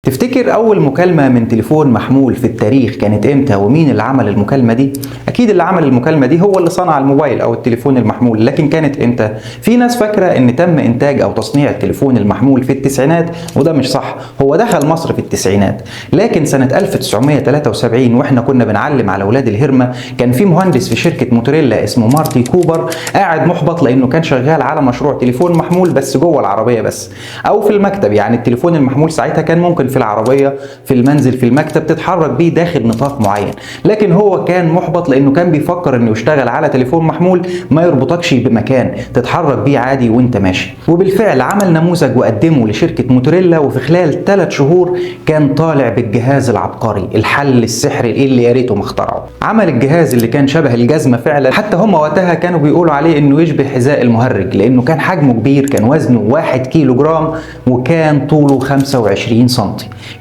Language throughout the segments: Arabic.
تفتكر أول مكالمة من تليفون محمول في التاريخ كانت إمتى ومين اللي عمل المكالمة دي؟ أكيد اللي عمل المكالمة دي هو اللي صنع الموبايل أو التليفون المحمول، لكن كانت إمتى؟ في ناس فاكرة إن تم إنتاج أو تصنيع التليفون المحمول في التسعينات، وده مش صح، هو دخل مصر في التسعينات، لكن سنة 1973 وإحنا كنا بنعلم على أولاد الهرمة كان في مهندس في شركة موتوريلا اسمه مارتي كوبر قاعد محبط لأنه كان شغال على مشروع تليفون محمول بس جوه العربية بس، أو في المكتب. يعني التليفون المحمول ساعتها كان ممكن في العربية في المنزل في المكتب تتحرك بيه داخل نطاق معين، لكن هو كان محبط لانه كان بيفكر انه يشتغل على تليفون محمول ما يربطكش بمكان تتحرك بيه عادي وانت ماشي. وبالفعل عمل نموذج وقدمه لشركة موتوريلا، وفي خلال 3 شهور كان طالع بالجهاز العبقري، الحل السحري اللي يا ريته ما اخترعه. عمل الجهاز اللي كان شبه الجزمة فعلا، حتى هم وقتها كانوا بيقولوا عليه انه يشبه حذاء المهرج لانه كان حجمه كبير، كان وزنه 1 كيلو جرام وكان طوله 25 سم.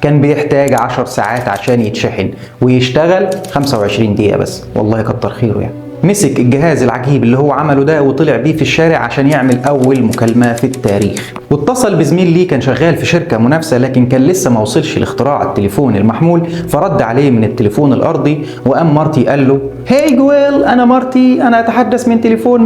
كان بيحتاج 10 ساعات عشان يتشحن ويشتغل 25 دقيقة بس، والله كتر خيره يعني. مسك الجهاز العجيب اللي هو عمله ده وطلع بيه في الشارع عشان يعمل أول مكالمة في التاريخ، واتصل بزميل ليه كان شغال في شركة منافسة لكن كان لسه ما وصلش لاختراع التليفون المحمول، فرد عليه من التليفون الأرضي، وقام مارتي قال له: هاي جويل، أنا مارتي، أنا أتحدث من تليفون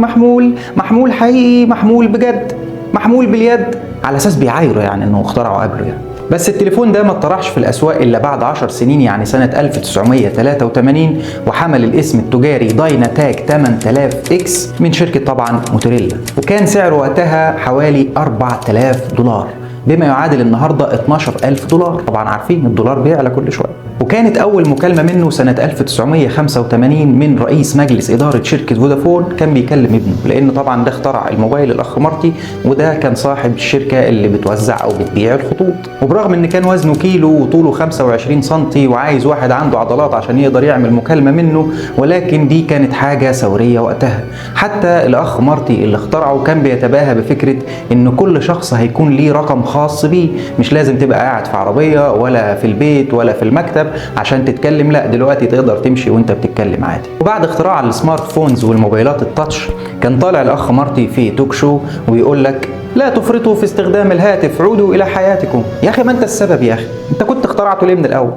محمول حقيقي، محمول بجد، محمول باليد، على أساس بيعايره يعني إنه اخترعه قبله يعني. بس التليفون ده ما اتطرحش في الأسواق إلا بعد 10 سنين، يعني سنة 1983، وحمل الاسم التجاري دايناتاك 8000 اكس من شركة طبعا موتوريلا، وكان سعره وقتها حوالي 4000 دولار بما يعادل النهاردة 12000 دولار. طبعا عارفين الدولار بيعلى كل شوية. وكانت أول مكالمة منه سنة 1985 من رئيس مجلس إدارة شركة فودافون، كان بيكلم ابنه لأن طبعا ده اخترع الموبايل الأخ مارتي، وده كان صاحب الشركة اللي بتوزع أو بتبيع الخطوط. وبرغم إن كان وزنه كيلو وطوله 25 سم وعايز واحد عنده عضلات عشان يقدر يعمل مكالمة منه، ولكن دي كانت حاجة ثورية وقتها. حتى الأخ مارتي اللي اخترعه كان بيتباهى بفكرة إن كل شخص هيكون ليه رقم خاص بيه، مش لازم تبقى قاعد في عربية ولا في البيت ولا في المكتب عشان تتكلم، لا دلوقتي تقدر تمشي وانت بتتكلم عادي. وبعد اختراع السمارت فونز والموبايلات التاتش كان طالع الاخ مارتي في توك شو ويقول لك: لا تفرطوا في استخدام الهاتف، عودوا الى حياتكم. يا اخي ما انت السبب، يا اخي انت كنت اخترعته ليه من الاول؟